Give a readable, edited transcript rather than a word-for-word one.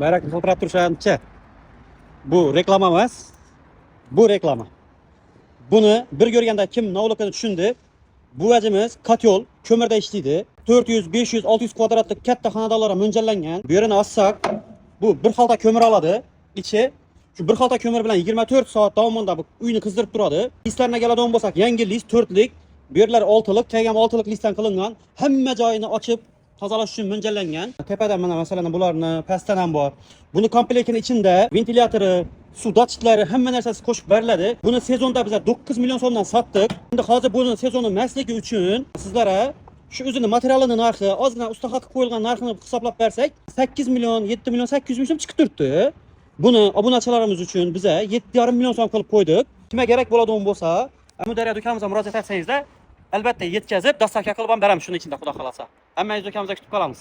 Bayrak qilib turishgancha. Bu reklama emas. Bu reklama. Buni bir ko'rganda kim navlukini tushundi. Bu vajimiz kotyol, ko'mirda ishlaydi. 400, 500, 600 kvadratlik katta xonadonlarga mo'ljallangan. Bu yerini assak, bu bir xalta ko'mir oladi. İçi şu bir xalta ko'mir bilan 24 soat davomida bu uyni qizdirib turadi. Listlarga keladigan bo'lsak, yangi list 4lik, bu yerlar 6lik, tagam 6lik listdan qilingan. Hamma joyini ochib tozalash uchun mo'ljallangan. Tepadan mana masalan bularni pastdan ham bor. Buni komplektning ichida ventilyatori, su datchiklari, hamma narsasi qo'shib beriladi. Buni sezonda biz 9 million so'mdan sotdik. Endi hozir buni sezonni emasligi uchun sizlarga şu o'zini materialini narxi, ozgina ustaha qilib qo'yilgan narxini hisoblab bersak, 8 million, 7 million, 800 ming so'm chiqib turibdi. Buni obunachilarimiz uchun biza 7,5 million so'm qilib qo'ydik. Kimga kerak bo'ladigan bo'lsa, Amudariya do'konimizga murojaat etsangiz albatta yetkazib, dastavka qilib ham beramiz shuni ichida, xudo xolasa. Hammangiz do'konimizga kutib qolamiz.